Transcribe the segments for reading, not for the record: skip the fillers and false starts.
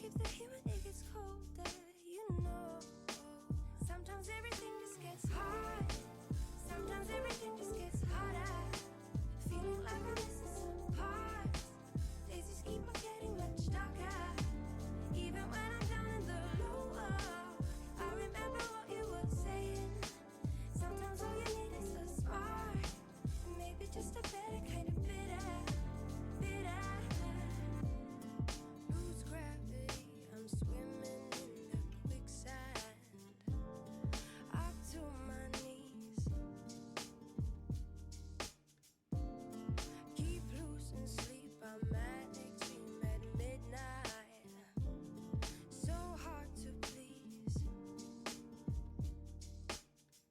keep the heat when it gets colder, you know. Sometimes everything just gets hard. Sometimes everything just gets harder. Feeling like I'm missing some parts. Days just keep on getting much darker. Even when I'm down in the lower, I remember what you were saying. Sometimes all you need is a spark. Maybe just a better kind of bitter. Lose gravity, I'm swimming in the quicksand. Up to my knees. Keep losing sleep, I'm manic dream at midnight. So hard to please.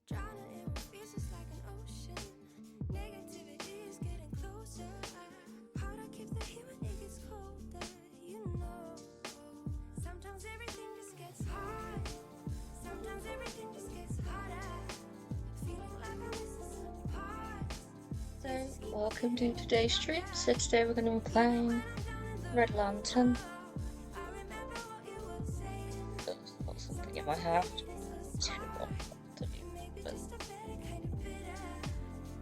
Drowning in what feels just like an ocean. Negativity is getting closer. Hard to keep the heat when it gets colder, you know. Sometimes everything just gets hard. Sometimes everything just gets harder. Feeling like I'm missing some parts. So, welcome to today's stream. So today we're going to be playing Red Lantern. That's not something in my head.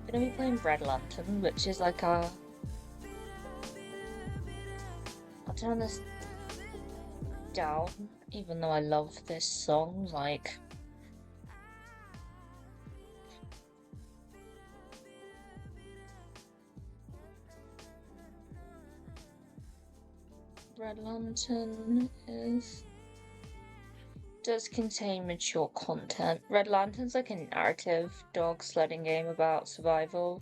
We're going to be playing Red Lantern, which is like a... I'll turn this down, even though I love this song, like... Red Lantern does contain mature content. Red Lantern's like a narrative dog sledding game about survival.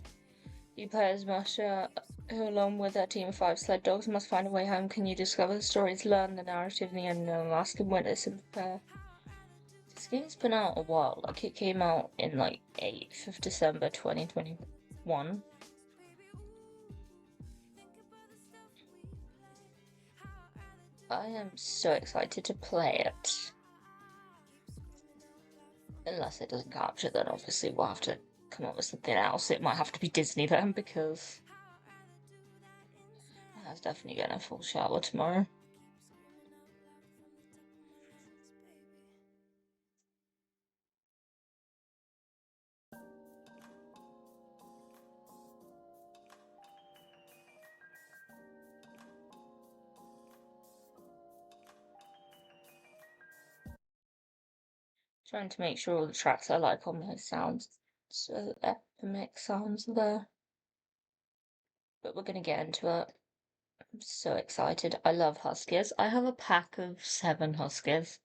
You play as Masha, who along with her team of 5 sled dogs must find a way home. Can you discover the stories, learn the narrative, and the unknown, ask and witness and prepare? This game's been out a while, like it came out in like 8th of December 2021. I am so excited to play it. Unless it doesn't capture, then obviously we'll have to come up with something else. It might have to be Disney then, because I was definitely getting a full shower tomorrow. Trying to make sure all the tracks I like on my sounds, so Epimix sounds there. But we're gonna get into it. I'm so excited. I love Huskies. I have a pack of 7 Huskies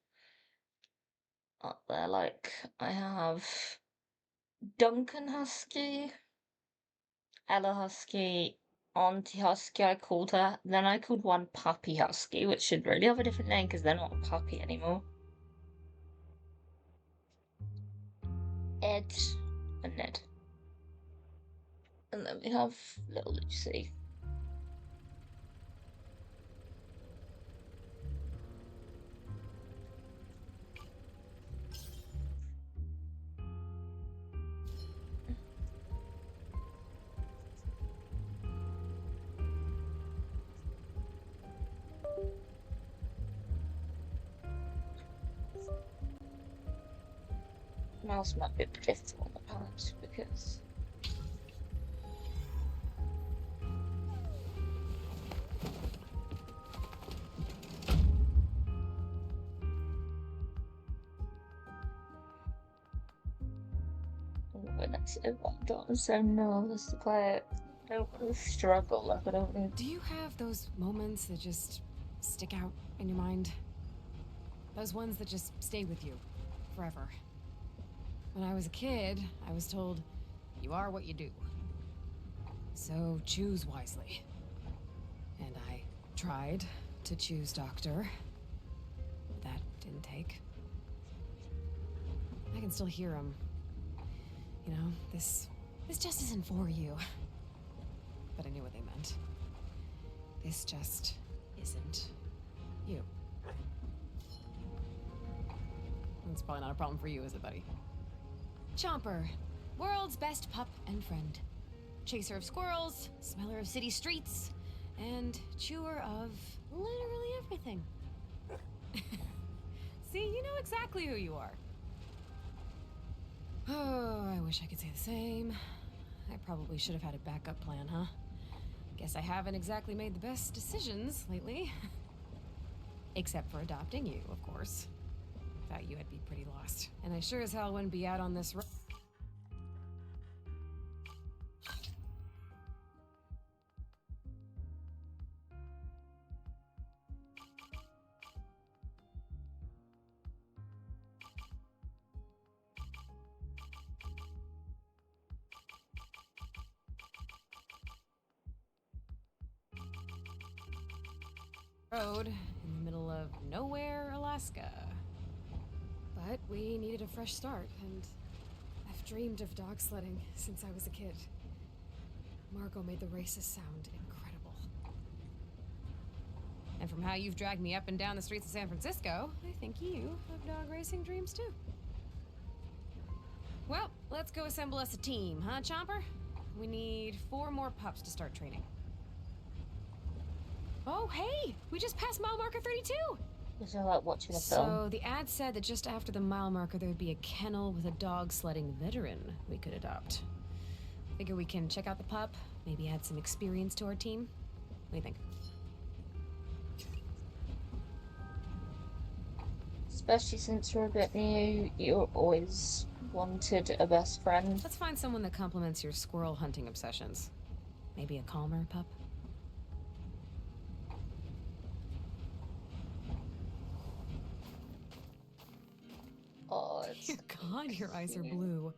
up there. Like, I have Duncan Husky, Ella Husky, Auntie Husky, I called her. Then I called one Puppy Husky, which should really have a different name because they're not a puppy anymore. Ed and Ned. And then we have little Lucy. Mouse might be a bit difficult on the palette because when it's I'm so nervous to play it. I don't really struggle like I don't need. Do you have those moments that just stick out in your mind? Those ones that just stay with you forever? When I was a kid, I was told, you are what you do. So choose wisely. And I tried to choose doctor. That didn't take. I can still hear him. You know, this just isn't for you. But I knew what they meant. This just isn't you. That's probably not a problem for you, is it, buddy? Chomper, world's best pup and friend. Chaser of squirrels, smeller of city streets, and chewer of literally everything. See, you know exactly who you are. Oh, I wish I could say the same. I probably should have had a backup plan, huh? Guess I haven't exactly made the best decisions lately. Except for adopting you, of course. Without you, I'd be pretty lost. And I sure as hell wouldn't be out on this road in the middle of nowhere, Alaska. But we needed a fresh start, and I've dreamed of dog sledding since I was a kid. Margot made the races sound incredible. And from how you've dragged me up and down the streets of San Francisco, I think you have dog racing dreams too. Well, let's go assemble us a team, huh, Chomper? We need 4 more pups to start training. Oh, hey! We just passed mile marker 32! Is it like watching a film? So, the ad said that just after the mile marker there would be a kennel with a dog sledding veteran we could adopt. Figure we can check out the pup, maybe add some experience to our team. What do you think? Especially since you're a bit new, you always wanted a best friend. Let's find someone that complements your squirrel hunting obsessions. Maybe a calmer pup? Oh, it's... Dear God, your eyes are blue.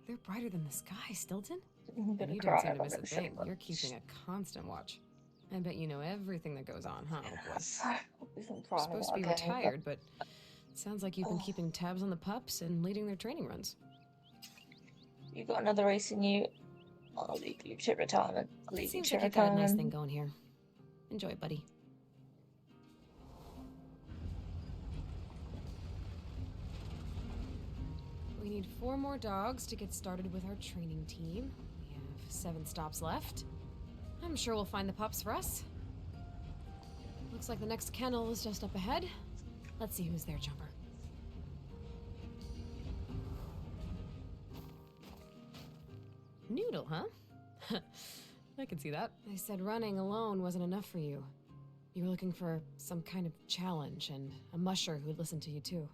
They're brighter than the sky, Stilton. I'm gonna You cry don't seem to when miss a I'm thing. sure. You're keeping a constant watch. I bet you know everything that goes on, huh? Yes. You're supposed to be retired, but it sounds like you've been keeping tabs on the pups and leading their training runs. You got another race in you. I'll leave you to retirement. I'll leave you Seems to like you've got a nice thing retirement. going here. Enjoy, buddy. We need 4 more dogs to get started with our training team. We have 7 stops left. I'm sure we'll find the pups for us. Looks like the next kennel is just up ahead. Let's see who's there, Jumper. Noodle, huh? I can see that. I said running alone wasn't enough for you. You were looking for some kind of challenge and a musher who'd listen to you too.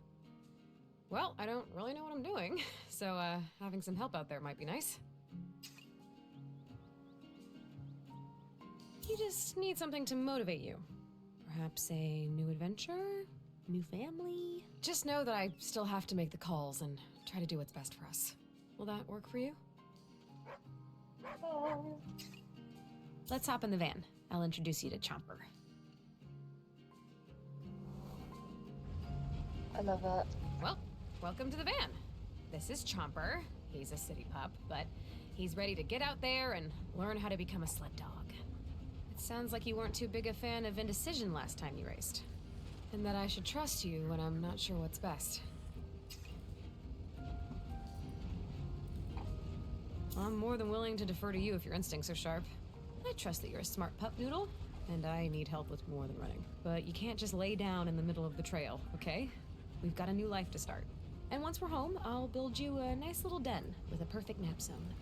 Well, I don't really know what I'm doing, so having some help out there might be nice. You just need something to motivate you. Perhaps a new adventure? New family? Just know that I still have to make the calls and try to do what's best for us. Will that work for you? Let's hop in the van. I'll introduce you to Chomper. I love it. Well, welcome to the van. This is Chomper. He's a city pup, but he's ready to get out there and learn how to become a sled dog. It sounds like you weren't too big a fan of indecision last time you raced. And that I should trust you when I'm not sure what's best. I'm more than willing to defer to you if your instincts are sharp. I trust that you're a smart pup, Noodle, and I need help with more than running. But you can't just lay down in the middle of the trail, okay? We've got a new life to start. And once we're home, I'll build you a nice little den with a perfect nap zone.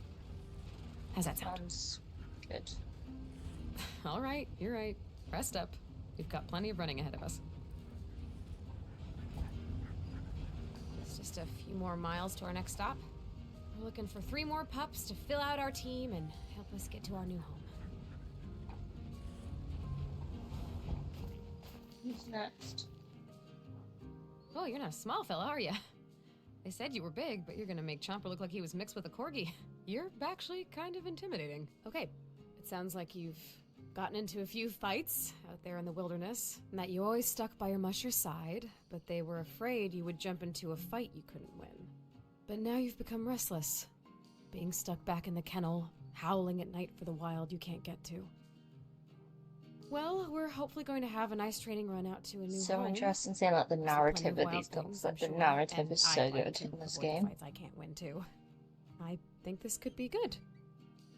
How's that sound? Sounds good. All right, you're right. Rest up. We've got plenty of running ahead of us. It's just a few more miles to our next stop. We're looking for 3 more pups to fill out our team and help us get to our new home. Who's next? Oh, you're not a small fella, are you? They said you were big, but you're gonna make Chomper look like he was mixed with a corgi. You're actually kind of intimidating. Okay, it sounds like you've gotten into a few fights out there in the wilderness, and that you always stuck by your musher's side, but they were afraid you would jump into a fight you couldn't win. But now you've become restless, being stuck back in the kennel, howling at night for the wild you can't get to. Well, we're hopefully going to have a nice training run out to a new So home. interesting seeing like the There's plenty narrative of wild these things, dogs. I'm Like the sure, narrative and is I'd so like good to in this avoid the game. fights I can't win too. I think this could be good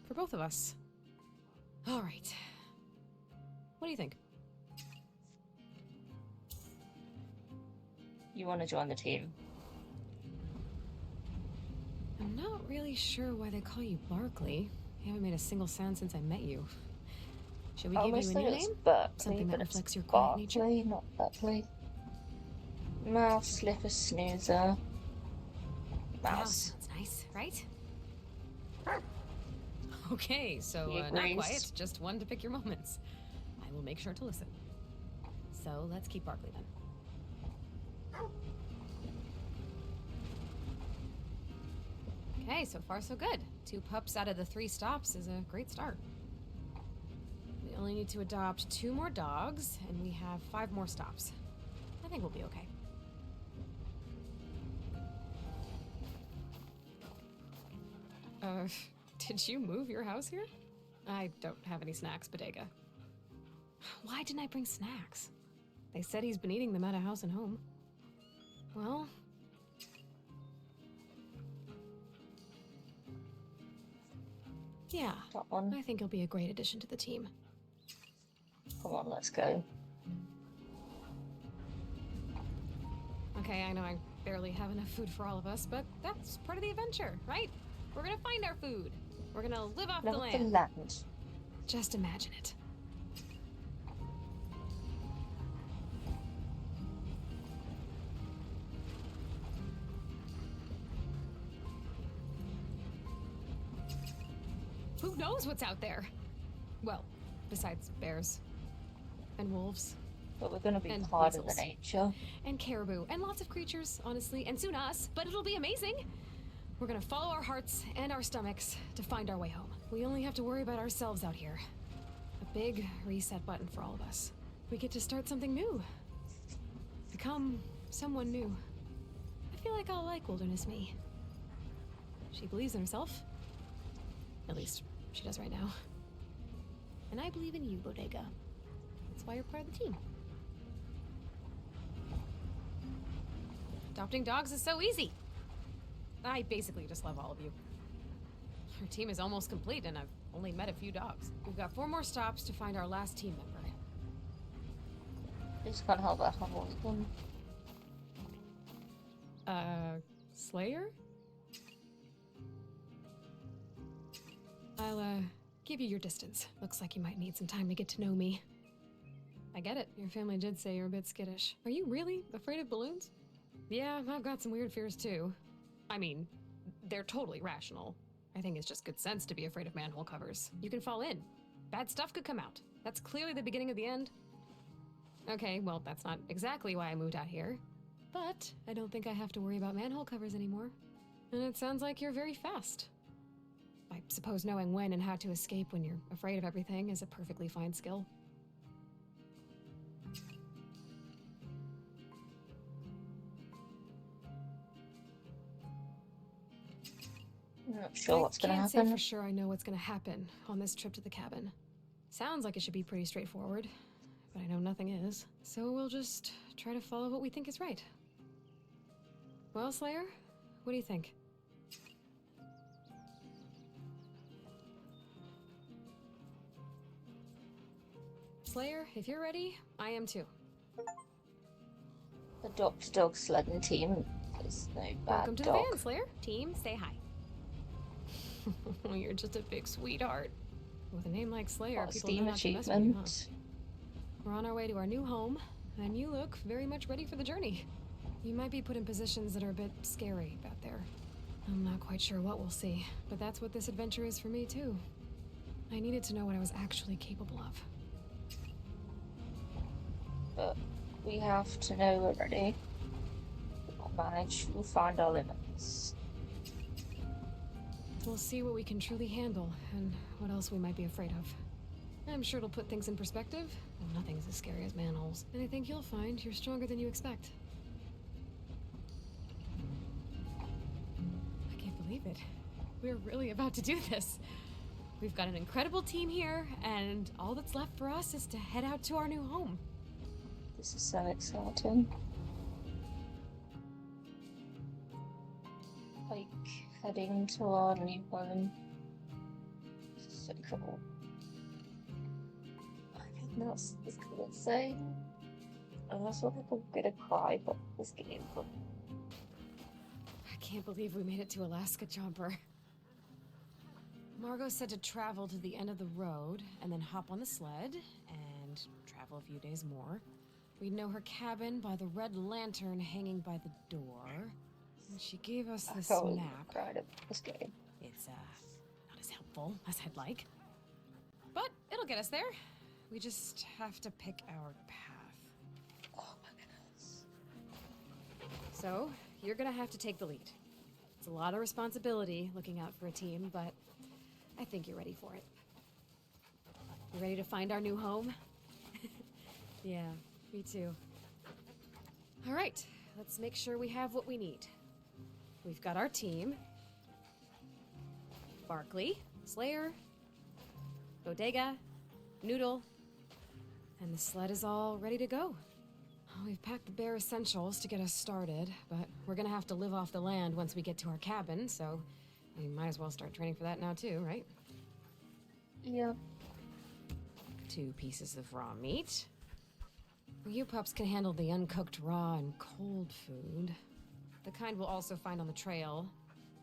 for both of us. All right. What do you think? You want to join the team? I'm not really sure why they call you Barkley. You haven't made a single sound since I met you. Should we give you a Mostly new it's name? Berkeley, Something that but it's reflects your quiet nature? Barkley, not Berkeley. Mouse, slipper, snoozer. Mouse Mouse. sounds nice, right? Okay, so He not agrees. quiet, just one to pick your moments. I will make sure to listen. So let's keep Barkley then. Okay, so far so good. 2 pups out of the 3 stops is a great start. We only need to adopt 2 more dogs, and we have 5 more stops. I think we'll be okay. Did you move your house here? I don't have any snacks, Bodega. Why didn't I bring snacks? They said he's been eating them at a house and home. Well... yeah, That one. I think he'll be a great addition to the team. Come on, let's go. Okay, I know I barely have enough food for all of us, but that's part of the adventure, right? We're gonna find our food. We're gonna live off the Love land. the land. Just imagine it. Who knows what's out there? Well, besides bears and wolves But we're going to be And part of the weasels. nature. and caribou and lots of creatures, honestly, and soon us, but it'll be amazing. We're gonna follow our hearts and our stomachs to find our way home. We only have to worry about ourselves out here. A big reset button for all of us. We get to start something new. Become someone new. I feel like I'll like Wilderness Me. She believes in herself. At least, she does right now. And I believe in you, Bodega. That's why you're part of the team. Adopting dogs is so easy. I basically just love all of you. Our team is almost complete, and I've only met a few dogs. We've got 4 more stops to find our last team member. Just can't help but have all of them. Slayer? I'll, give you your distance. Looks like you might need some time to get to know me. I get it. Your family did say you're a bit skittish. Are you really afraid of balloons? Yeah, I've got some weird fears too. I mean, they're totally rational. I think it's just good sense to be afraid of manhole covers. You can fall in. Bad stuff could come out. That's clearly the beginning of the end. Okay, well, that's not exactly why I moved out here. But I don't think I have to worry about manhole covers anymore. And it sounds like you're very fast. I suppose knowing when and how to escape when you're afraid of everything is a perfectly fine skill. I'm not sure what's going to I can't say happen. for sure I know what's going to happen on this trip to the cabin. Sounds like it should be pretty straightforward, but I know nothing is. So we'll just try to follow what we think is right. Well, Slayer, what do you think? Slayer, if you're ready, I am too. Adopt a dog sledding team. There's no bad Welcome to dog. the van, Slayer. Team, say hi. You're just a big sweetheart. With a name like Slayer, What a people STEAM know not to mess with you, huh? achievement. We're on our way to our new home, and you look very much ready for the journey. You might be put in positions that are a bit scary out there. I'm not quite sure what we'll see, but that's what this adventure is for me, too. I needed to know what I was actually capable of. But we have to know we're ready. We'll manage. We'll find our limits. We'll see what we can truly handle, and what else we might be afraid of. I'm sure it'll put things in perspective. Well, nothing's as scary as manholes. And I think you'll find you're stronger than you expect. I can't believe it. We're really about to do this. We've got an incredible team here, and all that's left for us is to head out to our new home. This is so exciting. Like heading to our new home. This is so cool. I think that's as cool as saying. I also like I'm gonna cry about this game, but I can't believe we made it to Alaska, Jumper. Margot said to travel to the end of the road and then hop on the sled and travel a few days more. We'd know her cabin by the red lantern hanging by the door. And she gave us I this totally map. cried at this game. It's, not as helpful as I'd like. But it'll get us there. We just have to pick our path. Oh my goodness. So, you're gonna have to take the lead. It's a lot of responsibility looking out for a team, but I think you're ready for it. You ready to find our new home? Yeah, me too. All right, let's make sure we have what we need. We've got our team. Barkley, Slayer, Bodega, Noodle, and the sled is all ready to go. We've packed the bare essentials to get us started, but we're gonna have to live off the land once we get to our cabin, so we might as well start training for that now too, right? Yeah. 2 pieces of raw meat. You pups can handle the uncooked raw and cold food. The kind we'll also find on the trail,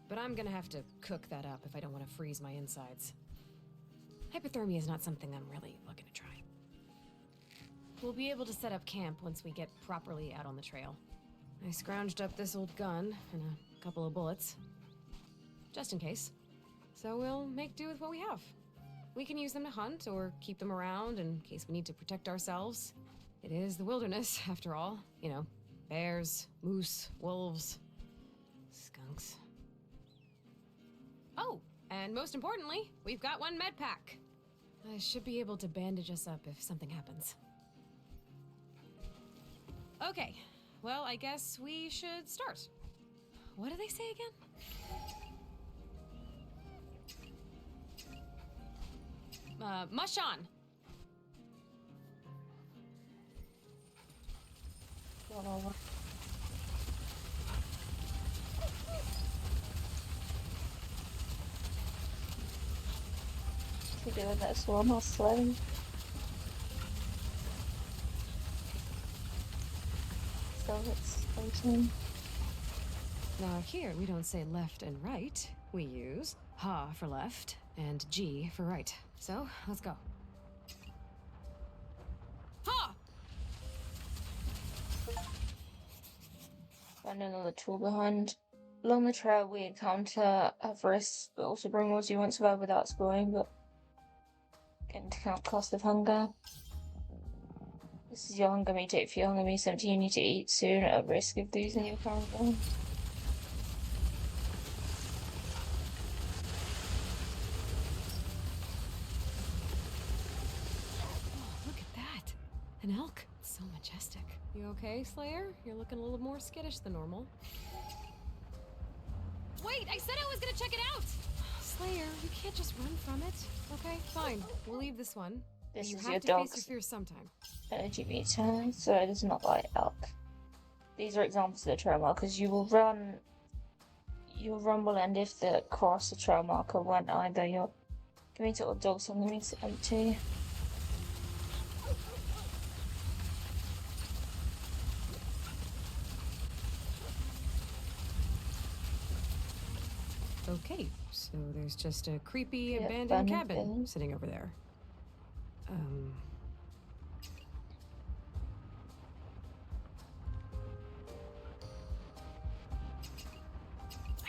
but I'm gonna have to cook that up if I don't want to freeze my insides. Hypothermia is not something I'm really looking to try. We'll be able to set up camp once we get properly out on the trail. I scrounged up this old gun and a couple of bullets, just in case. So we'll make do with what we have. We can use them to hunt or keep them around in case we need to protect ourselves. It is the wilderness, after all. You know, bears, moose, wolves, skunks. Oh, and most importantly, we've got 1 med pack. I should be able to bandage us up if something happens. Okay, well, I guess we should start. What do they say again? Mush on. We're doing this one while sledding. So it's waiting. Now here, we don't say left and right. We use ha for left and G for right. So, let's go. Ha! Find another tool behind. Along the trail, we encounter Avarice, but also bring what you won't survive without exploring, but get into account cost of hunger. This is your hunger meter. If your hunger meter is 17, you need to eat soon at risk of losing your current one. Oh, look at that. An elk. It's so majestic. You okay, Slayer? You're looking a little more skittish than normal. Wait, I said I was gonna check it out! Slayer, you can't just run from it. Okay, fine. We'll leave this one. This You is have your to face your dog's fears sometime. energy meter, so it is not like elk. These are examples of the trail markers. Your run will end if the cross the trail marker when either your meter or dog's hunger meter empty. Okay, so there's just a creepy Yeah, abandoned abandoned cabin building. sitting over there. I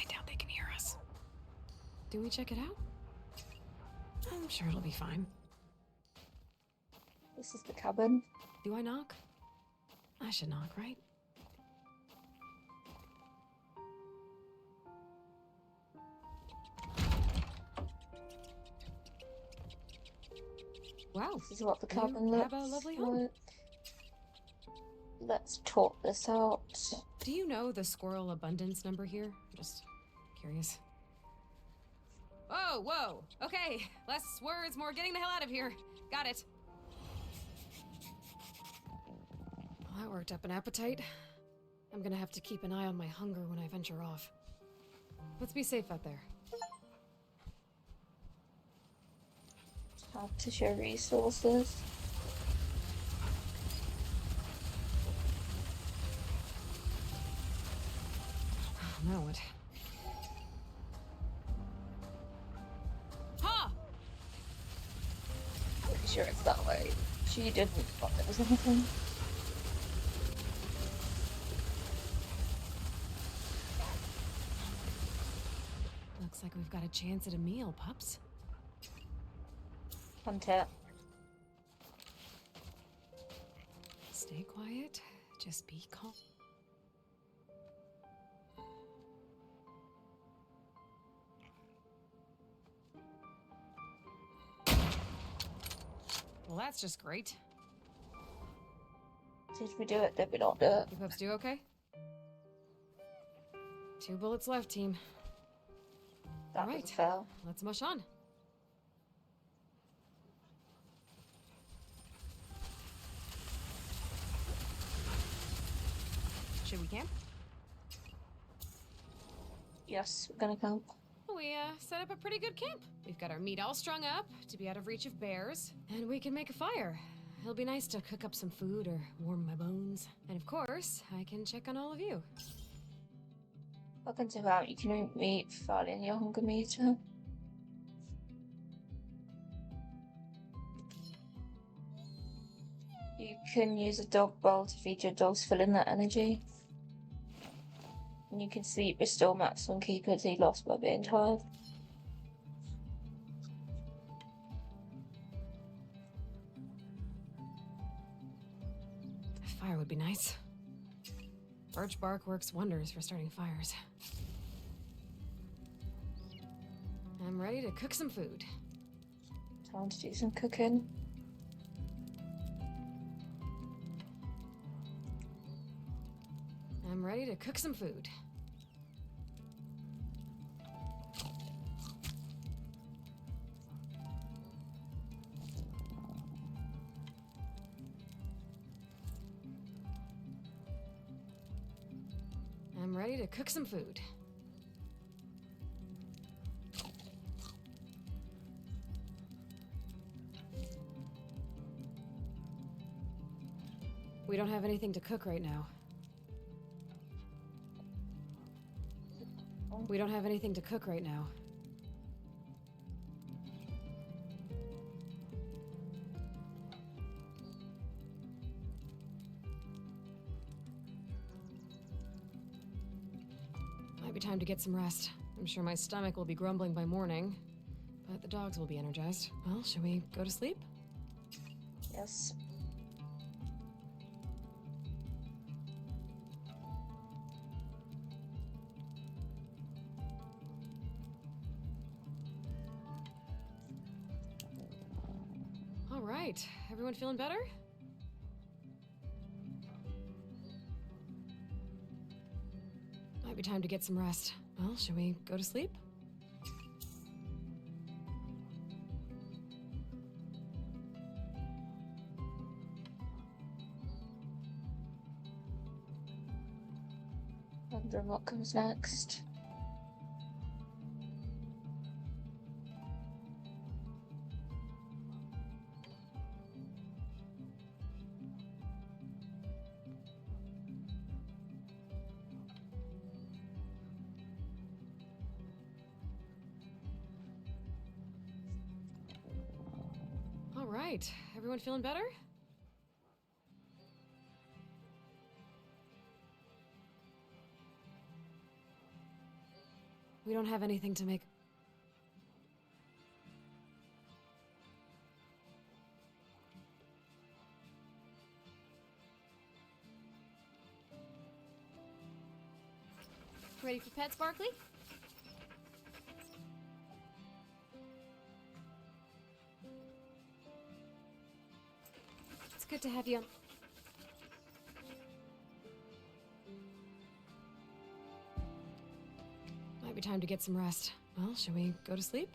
doubt they can hear us. Do we check it out? I'm sure it'll be fine. This is the cabin. Do I knock? I should knock, right? Wow. This is what the You cabin looks have a lovely home. like. Let's talk this out. Do you know the squirrel abundance number here? Just curious. Whoa, whoa. Okay, less words, more getting the hell out of here. Got it. Well, that worked up an appetite. I'm gonna have to keep an eye on my hunger when I venture off. Let's be safe out there. How to share resources. sure it's that way. She didn't thought there was anything. Looks like we've got a chance at a meal, pups. Hunt it. Stay quiet. Just be calm. Well, that's just great. Did we do it? Did we not do it? You pups do okay? 2 bullets left, team. That Right. was a fail. Let's mush on. Should we camp? Yes, we're gonna camp. We set up a pretty good camp. We've got our meat all strung up to be out of reach of bears, and we can make a fire. It'll be nice to cook up some food or warm my bones. And of course, I can check on all of you. Welcome to Out. You can meet Farley in your hunger meter. You can use a dog bowl to feed your dogs, filling that energy. And you can sleep, restore maximum keepers lost by being tired. A fire would be nice. Birch bark works wonders for starting fires. I'm ready to cook some food. Time to do some cooking. I'm ready to cook some food. I'm ready to cook some food. We don't have anything to cook right now. We don't have anything to cook right now. Might be time to get some rest. I'm sure my stomach will be grumbling by morning, but the dogs will be energized. Well, shall we go to sleep? Yes. All right, everyone feeling better? Might be time to get some rest. Well, shall we go to sleep? Wondering what comes next. All right, everyone feeling better? We don't have anything to make. Ready for pets, Barkley? It's good to have you. Might be time to get some rest. Well, shall we go to sleep?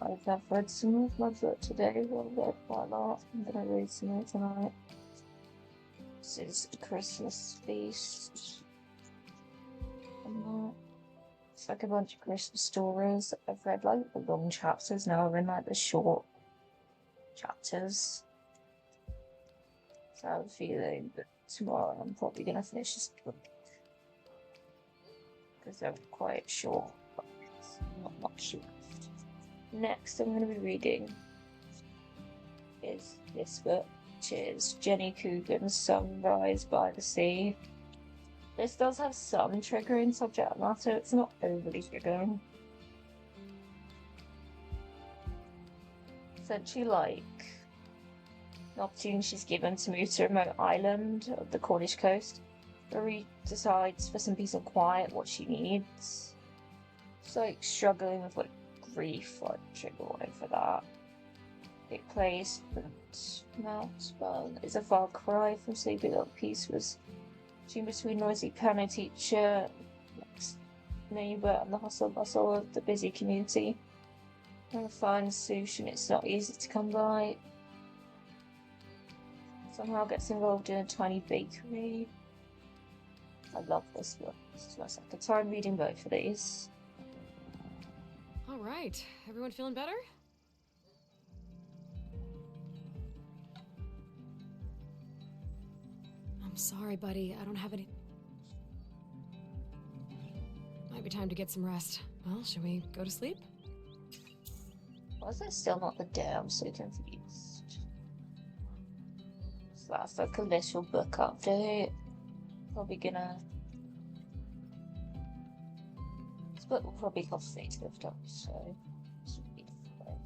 I've read some of my book today. I've read quite a lot. I'm gonna read some of it tonight. This is the Christmas feast. And that. It's like a bunch of Christmas stories. I've read like the long chapters, now I've read like the short chapters. So I have a feeling that tomorrow I'm probably gonna finish this book. Because they're quite short, but not much left. Next I'm gonna be reading is this book, which is Jenny Coogan's Sunrise by the Sea. This does have some triggering subject matter, it's not overly triggering. Essentially, like, an opportunity is given to move to a remote island of the Cornish coast, where he decides for some peace and quiet what she needs. She's like struggling with like grief, like trigger warning for that. It plays Mousebound is a far cry from sleeping at peace was between noisy piano teacher, next neighbour, and the hustle bustle of the busy community. Trying to find a solution, it's not easy to come by. Somehow gets involved in a tiny bakery. I love this book. This is my second time reading both of these. All right, everyone feeling better? I'm sorry, buddy. I don't have any... Might be time to get some rest. Well, shall we go to sleep? Why is it still not the day? I'm so confused. So that's like a little book update. Probably gonna... This book will probably cost me to lift up, so... This would be fine.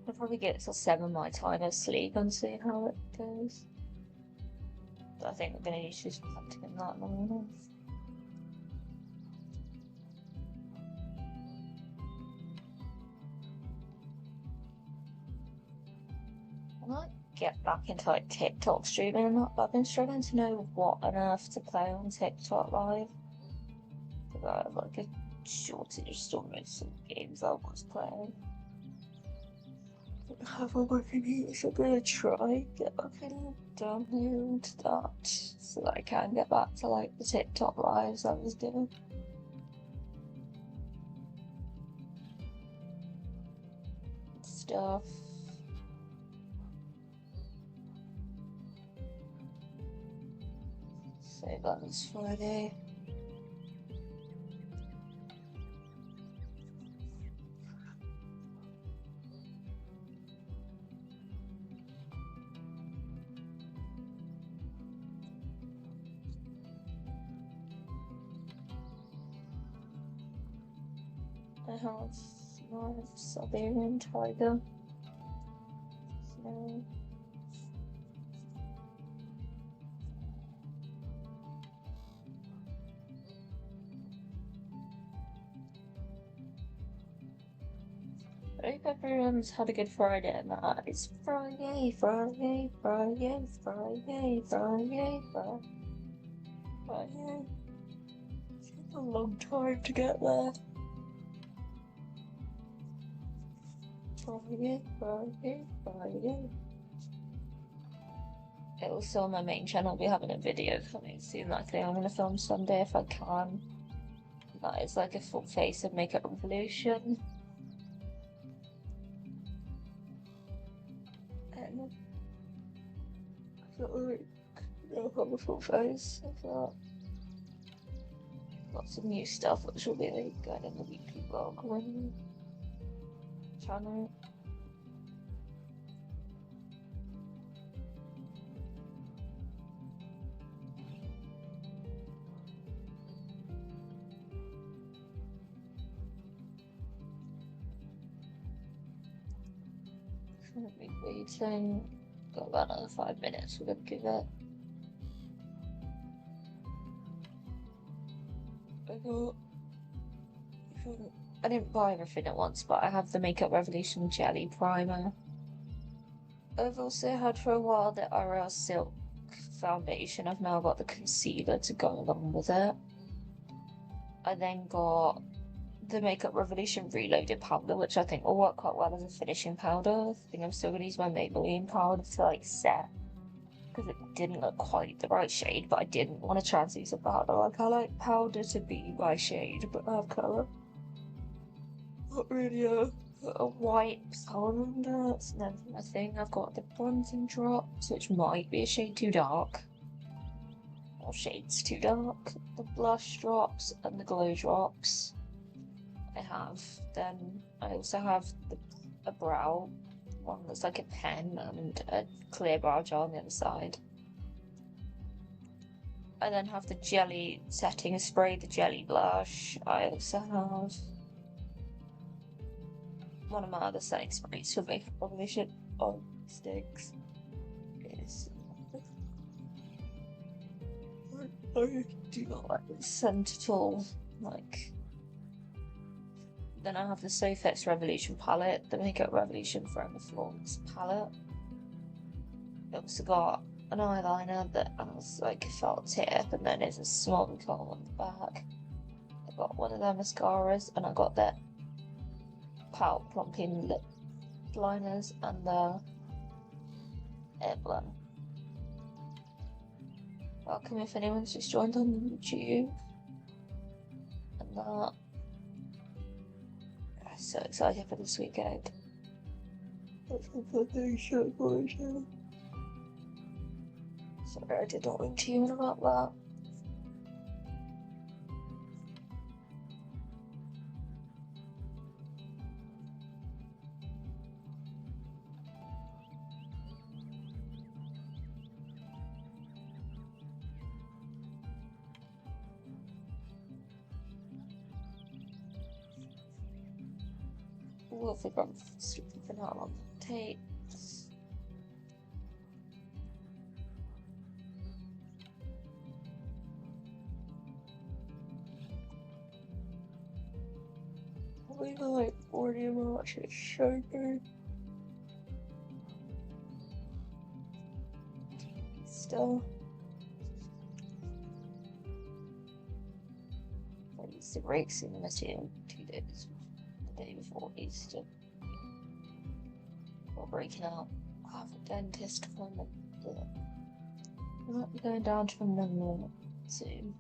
I'll probably get till 7 my time of sleep and see how it goes. But I think I'm gonna use just something in that long enough. I might get back into like TikTok streaming and that, but I've been struggling to know what on earth to play on TikTok live. Because I have like a shortage of stories and games I was playing. Have a working here, so I'm gonna try get back in, download that so that I can get back to like the TikTok lives I was doing. Stuff. Say that was Friday. I have my Siberian tiger. So I hope everyone's had a good Friday and that. It's Friday, Friday, Friday, Friday, Friday, Friday, Friday. It's been a long time to get there. Friday, Friday, Friday. Also on my main channel, I'll be having a video coming soon that I think I'm gonna film Sunday if I can. That is like a full face of Makeup Revolution. And I feel like I'll have a full face of that. Lots of new stuff which will be like going in the weekly vlog on channel. Shouldn't be waiting. Got about another 5 minutes, we're gonna give it. I didn't buy everything at once, but I have the Makeup Revolution Jelly Primer. I've also had for a while the RL Silk Foundation. I've now got the concealer to go along with it. I then got the Makeup Revolution Reloaded powder, which I think will work quite well as a finishing powder. I think I'm still going to use my Maybelline powder to like set, because it didn't look quite the right shade, but I didn't want to transuse a powder. Like, I like powder to be my shade, but have colour. Not really a white colour under. That's never my thing. I've got the bronzing drops, which might be a shade too dark. Or shades too dark. The blush drops and the glow drops. I have. Then I also have a brow one that's like a pen and a clear brow gel on the other side. I then have the jelly setting spray, the jelly blush. I also have one of my other setting sprays for Makeup Revolution on sticks. I do not like the scent at all. Like, then I have the Sofx Revolution palette, the Makeup Revolution Forever Flawless palette. I also got an eyeliner that has like a felt tip, and then there's a small curl on the back. I got one of their mascaras, and I got their Pout Plumping lip liners and the Air Blend. Welcome if anyone's just joined on YouTube. And that. I'm so excited for this weekend. Sorry, I did not mean to you about that. We'll figure out sleeping out on the tapes. We got like 40 March, it's so good. Still. I used to break cinema 2 days. The day before Easter. We're breaking out. I have a dentist appointment. I might be going down to Memorial soon.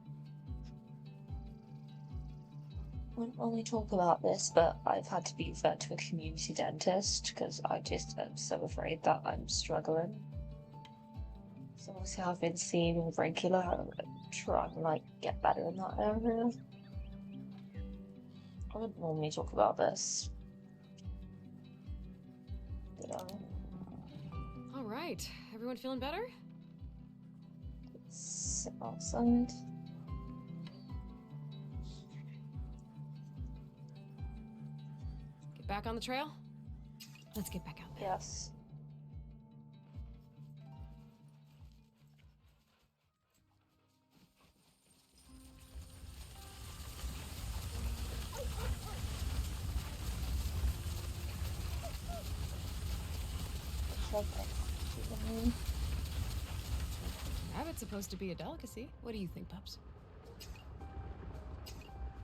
I wouldn't only talk about this, but I've had to be referred to a community dentist because I just am so afraid that I'm struggling. So obviously I've been seeing regular and trying to like get better in that area. I wouldn't normally talk about this. All right, everyone feeling better? Sit outside. Get back on the trail? Let's get back out there. Yes. Rabbit's supposed to be a delicacy. What do you think, pups?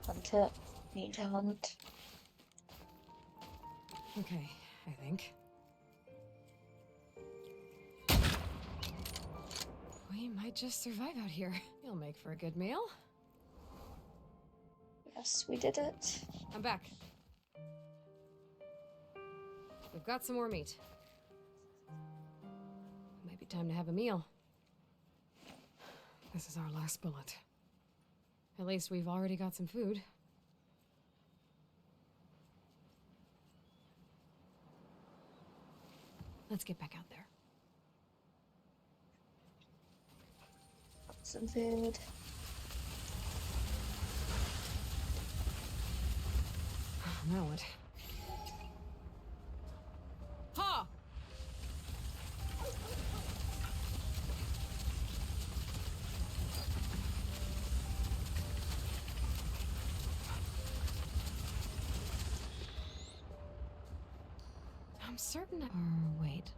Hunt it. Need to hunt. Okay, I think. We might just survive out here. You'll make for a good meal. Yes, we did it. I'm back. We've got some more meat. Might be time to have a meal. This is our last bullet. At least we've already got some food. Let's get back out there. Some food. Now what? Ha! I'm certain. Wait.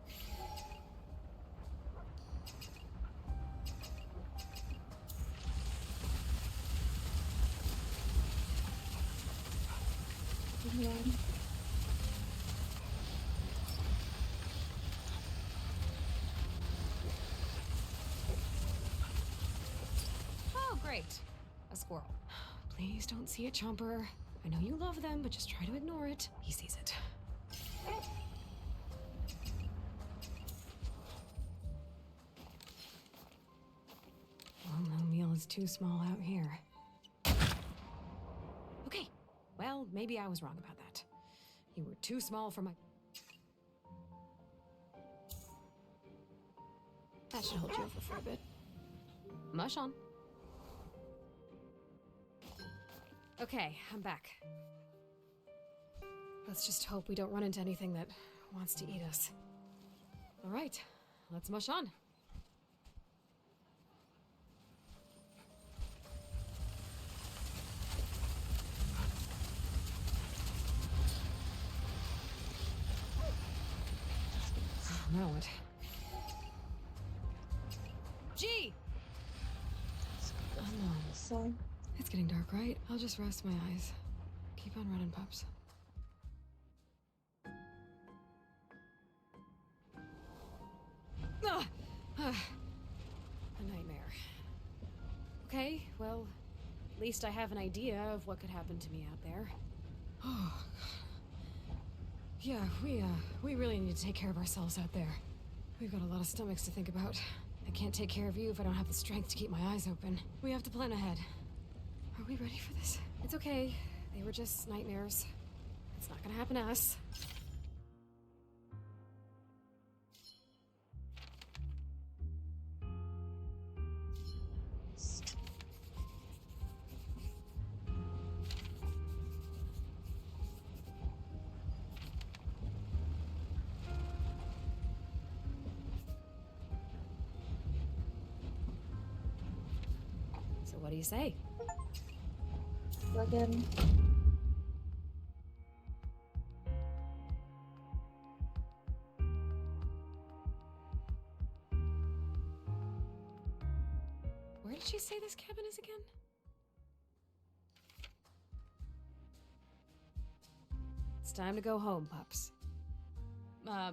Oh, great. A squirrel. Please don't see a chomper. I know you love them, but just try to ignore it. He sees it. Well, no meal is too small out here. Okay, well, maybe I was wrong about that. You were too small for my... That should hold you over for a bit. Mush on. Okay, I'm back. Let's just hope we don't run into anything that wants to eat us. All right, let's mush on. Now what? G! Oh no. So, It's getting dark, right? I'll just rest my eyes. Keep on running, pups. Ah! A nightmare. Okay, well, at least I have an idea of what could happen to me out there. Oh, yeah, we really need to take care of ourselves out there. We've got a lot of stomachs to think about. I can't take care of you if I don't have the strength to keep my eyes open. We have to plan ahead. Are we ready for this? It's okay. They were just nightmares. It's not gonna happen to us. So what do you say? plug in. Where did she say this cabin is again? It's time to go home, pups.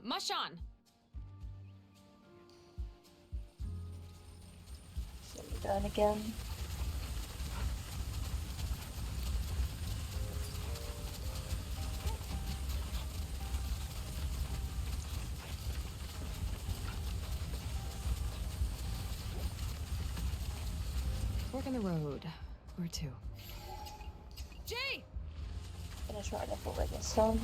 Mush on! So we're going again. Fork in the road. Where to? G! Gonna try to pull it this time.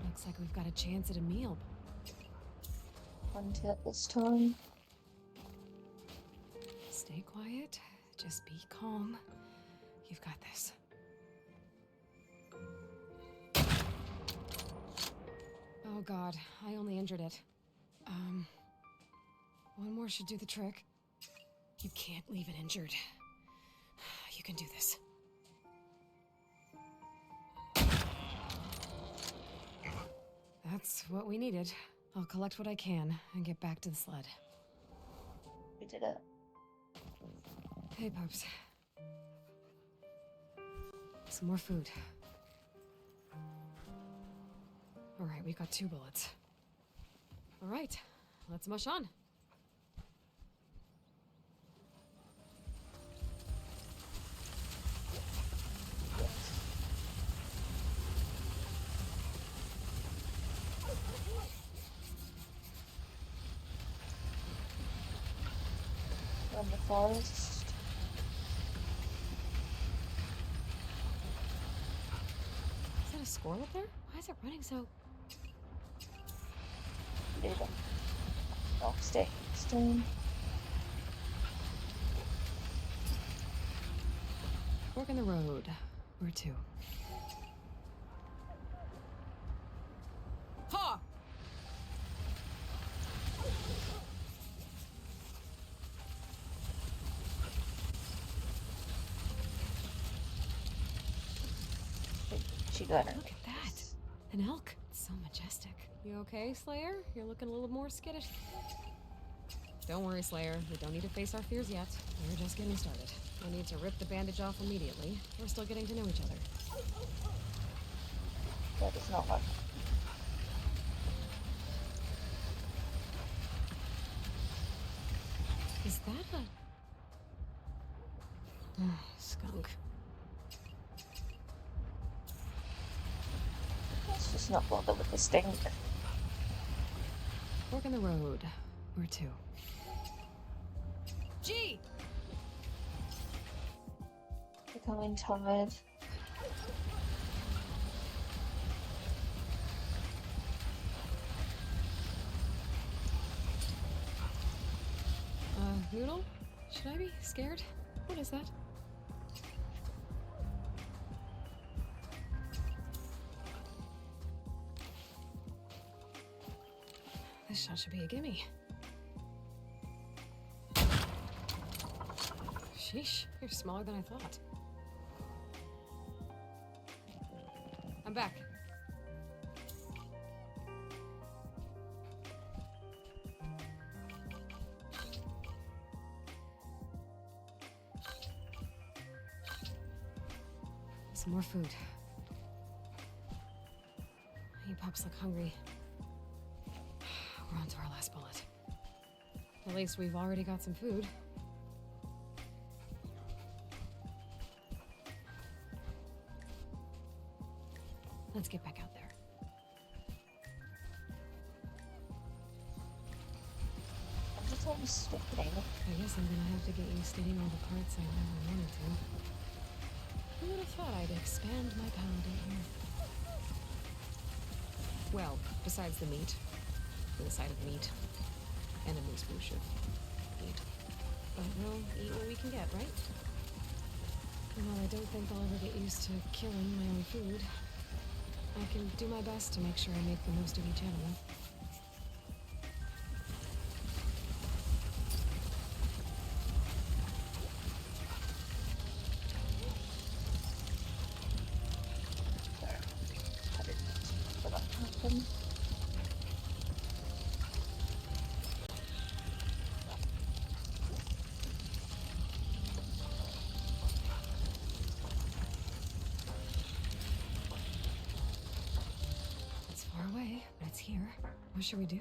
Looks like we've got a chance at a meal. One tip this time. Stay quiet. Just be calm. You've got this. Oh god, I only injured it. One more should do the trick. You can't leave it injured. You can do this. That's what we needed. I'll collect what I can and get back to the sled. We did it. Hey, pups. Some more food. Alright, we got 2 bullets. Alright, let's mush on. From the forest. Is that a squirrel up there? Why is it running so... Leave them. Oh, stay. Stone. Fork in the road. Where to? Ha! She got her. Look at that. An elk. It's so majestic. You okay, Slayer? You're looking a little more skittish. Don't worry, Slayer. We don't need to face our fears yet. We're just getting started. No need to rip the bandage off immediately. We're still getting to know each other. That is not like. Is that a... skunk. Let's just not bother with the stink. Fork in the road. Where to? G! Becoming tired. Noodle? Should I be scared? What is that? This shot should be a gimme. Sheesh, you're smaller than I thought. I'm back. Some more food. You pups look hungry. We're on to our last bullet. At least we've already got some food. Let's get back out there. I'm just almost sweating. I guess I'm gonna have to get you staining all the parts I never wanted to. Who would have thought I'd expand my pounding here? Well, besides the meat. The side of meat. And a moose bouche of meat. But we'll eat what we can get, right? And while I don't think I'll ever get used to killing my own food, I can do my best to make sure I make the most of each animal. I didn't expect for that to happen. It's far away, but it's here. What should we do?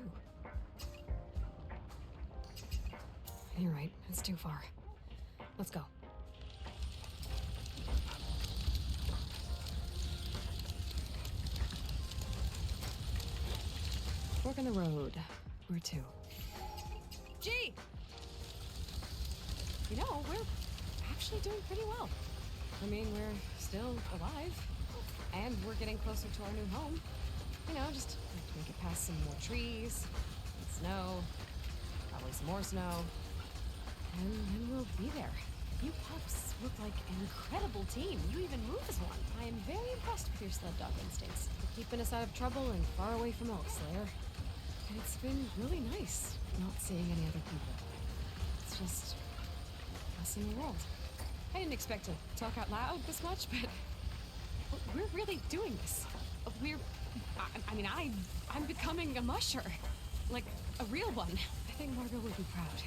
You're right, it's too far. Let's go. Fork in the road. Where to? G! You know, we're actually doing pretty well. I mean, we're still alive. And we're getting closer to our new home. You know, just have to make it past some more trees, and snow, probably some more snow. And then we'll be there. You pups look like an incredible team. You even move as one. I am very impressed with your sled dog instincts. You're keeping us out of trouble and far away from Elk Slayer. And it's been really nice not seeing any other people. It's just us in the world. I didn't expect to talk out loud this much, but we're really doing this. I'm becoming a musher. Like, a real one. I think Margot would be proud.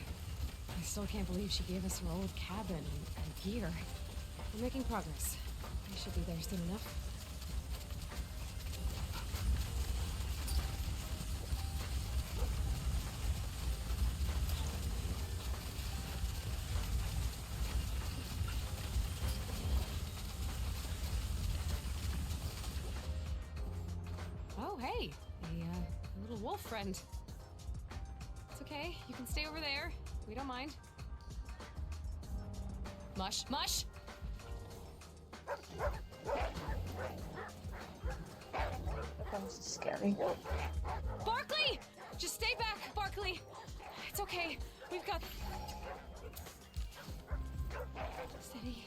I still can't believe she gave us her old cabin and gear. We're making progress. We should be there soon enough. Oh, hey! A little wolf friend. It's okay. You can stay over there. We don't mind. Mush! Mush! Becomes scary. Barkley! Just stay back, Barkley! It's okay. We've got... Steady.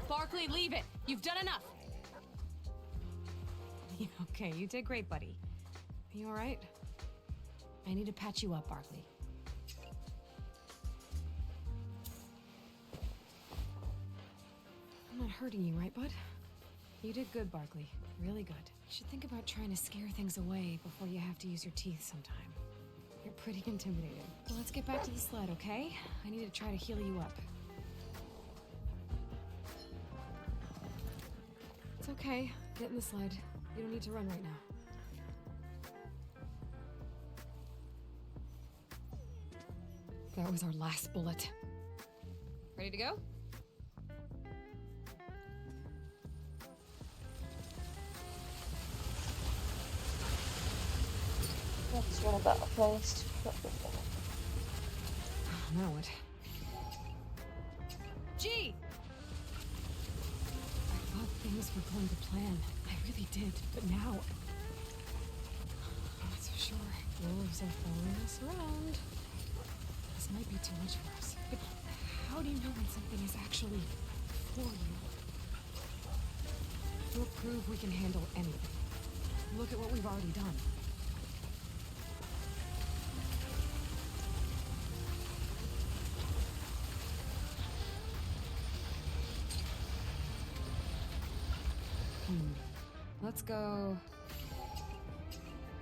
Barkley, leave it! You've done enough! Okay, you did great, buddy. Are you alright? I need to patch you up, Barkley. I'm not hurting you, right, bud? You did good, Barkley. Really good. You should think about trying to scare things away before you have to use your teeth sometime. You're pretty intimidating. Well, let's get back to the sled, okay? I need to try to heal you up. It's okay. Get in the sled. You don't need to run right now. That was our last bullet. Ready to go? That's one about a place to put the ball. Now what? G! I thought things were going to plan. I really did, but now... I'm not so sure. Wolves are following us around. This might be too much for us. But how do you know when something is actually for you? We'll prove we can handle anything. Look at what we've already done. Let's go...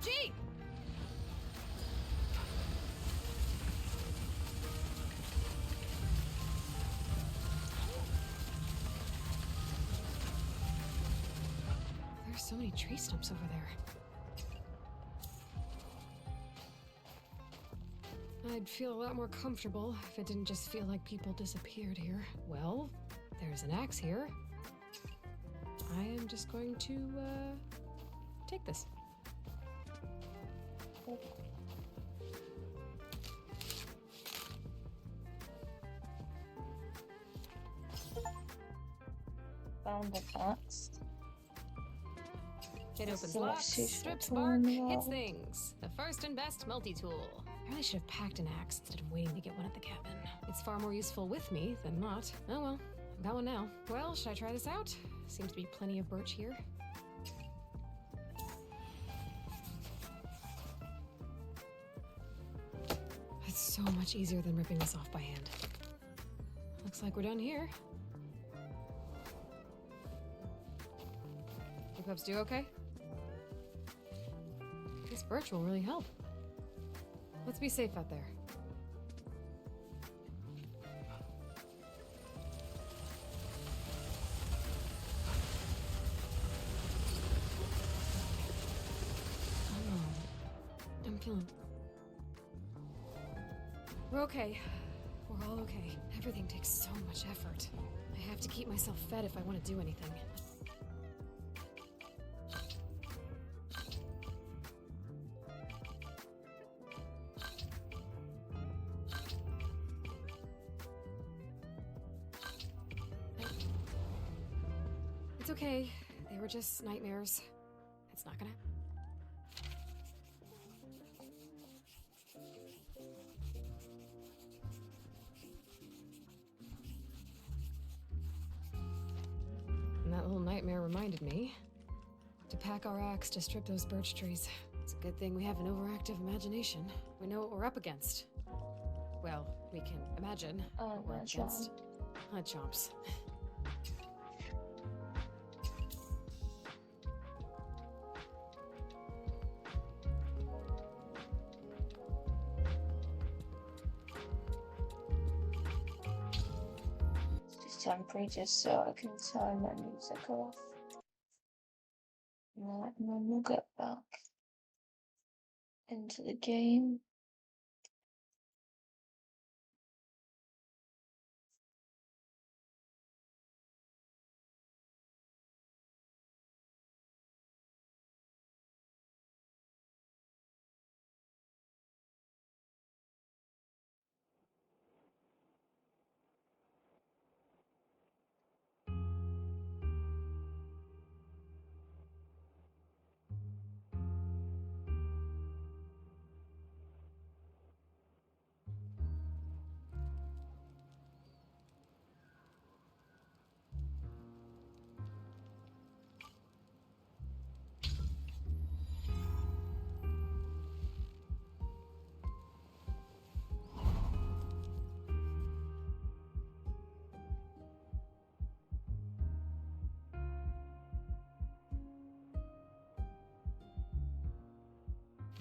G! There's so many tree stumps over there. I'd feel a lot more comfortable if it didn't just feel like people disappeared here. Well, there's an axe here. I am just going to, take this. Found an axe. It opens So locks, she's strips returning bark, now. hits things. The first and best multi-tool. I really should have packed an axe instead of waiting to get one at the cabin. It's far more useful with me than not. Oh well, I've got one now. Well, should I try this out? Seems to be plenty of birch here. It's so much easier than ripping this off by hand. Looks like we're done here. You pups do okay? This birch will really help. Let's be safe out there. I'm feeling... We're okay. We're all okay. Everything takes so much effort. I have to keep myself fed if I want to do anything. It's okay. They were just nightmares. It's not gonna... And that little nightmare reminded me to pack our axe to strip those birch trees. It's a good thing we have an overactive imagination. We know what we're up against. Well, we can imagine what we're against. Chomps. It's temporary just so I can turn my music off. And then we'll get back into the game.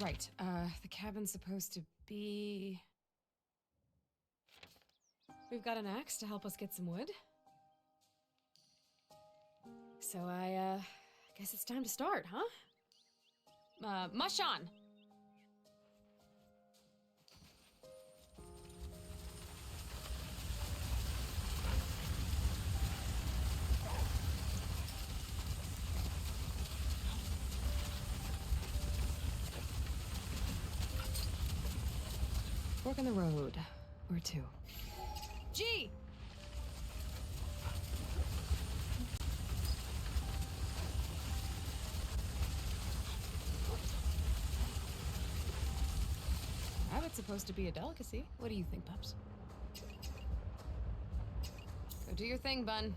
Right, the cabin's supposed to be... We've got an axe to help us get some wood. So I guess it's time to start, huh? Mush on! Fork in the road. Where to? G! Rabbit's supposed to be a delicacy. What do you think, pups? Go do your thing, Bun.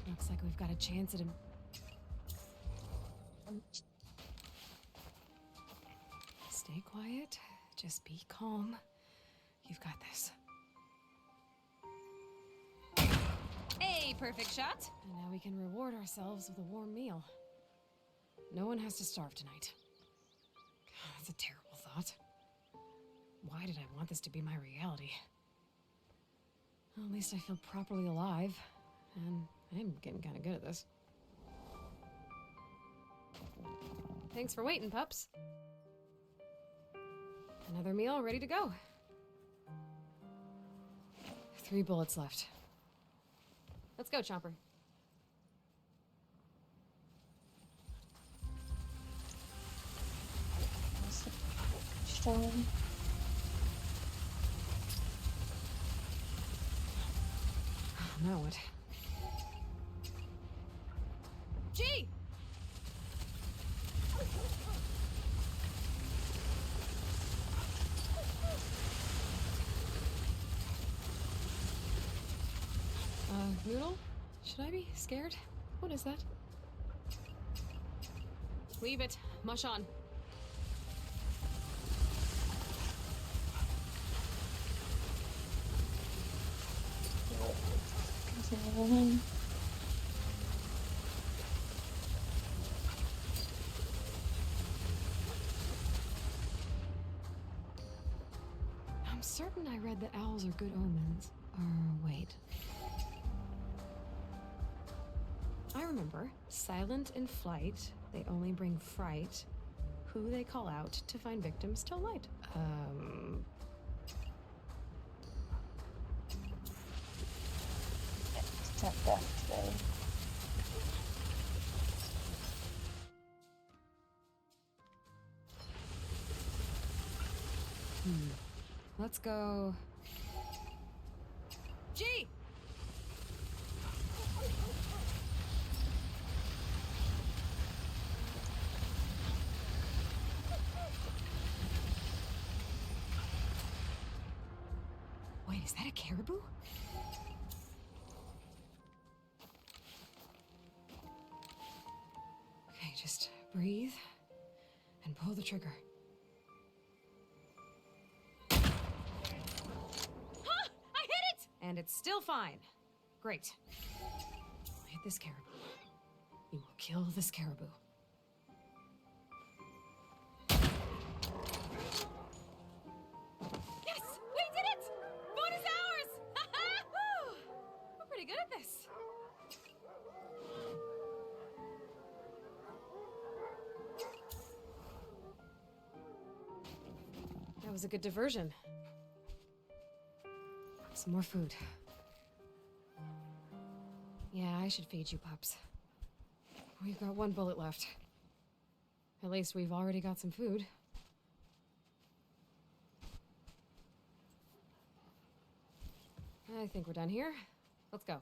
Looks like we've got a chance at him. Stay quiet. Just be calm. You've got this. Hey, perfect shot. And now we can reward ourselves with a warm meal. No one has to starve tonight. God, that's a terrible thought. Why did I want this to be my reality? Well, at least I feel properly alive. And I'm getting kind of good at this. Thanks for waiting, pups. Another meal ready to go. 3 bullets left. Let's go, Chomper. Strong. Now what? G! Noodle? Should I be scared? What is that? Leave it. Mush on. Continuing. I'm certain I read that owls are good omens. Wait. I remember. Silent in flight, they only bring fright. Who they call out to find victims till light. Step death today. Let's go... G! Wait, is that a caribou? Okay, just breathe and pull the trigger. I hit it! And it's still fine. Great. I'll hit this caribou. You will kill this caribou. Yes! We did it! Bonus hours! Woo! We're pretty good at this. That was a good diversion. Some more food. Yeah, I should feed you, pups. We've got 1 bullet left. At least we've already got some food. I think we're done here. Let's go.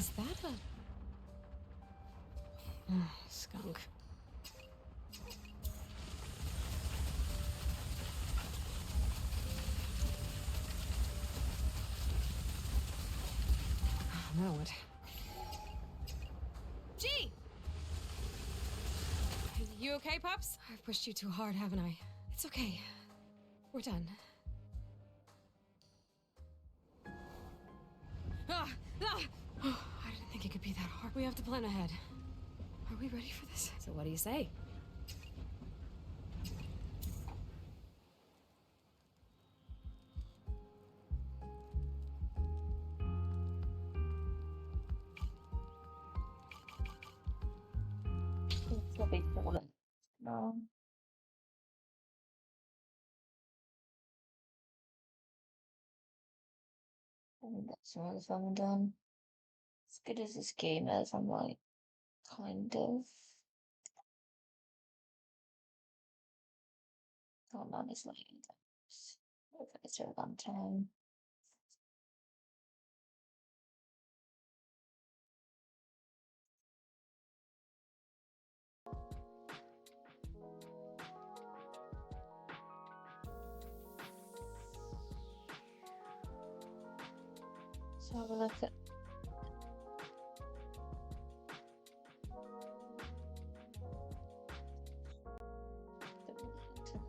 Is that a... skunk. Now what? G! You okay, Pups? I've pushed you too hard, haven't I? It's okay. We're done. Ah! Ah! Oh, I didn't think it could be that hard. We have to plan ahead. Are we ready for this? So what do you say? It's a big fallen. No. I think that's some of the fun done. As good as this game is, I'm like, kind of. Oh man, it's like it's a long time. So have a look at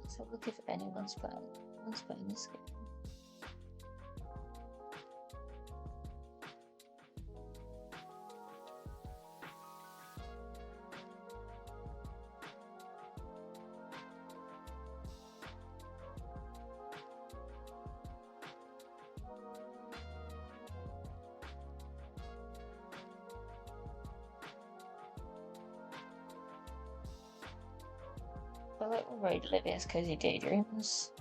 let's have a look if anyone's playing this game. I like Road Olivia's Cozy Daydreams.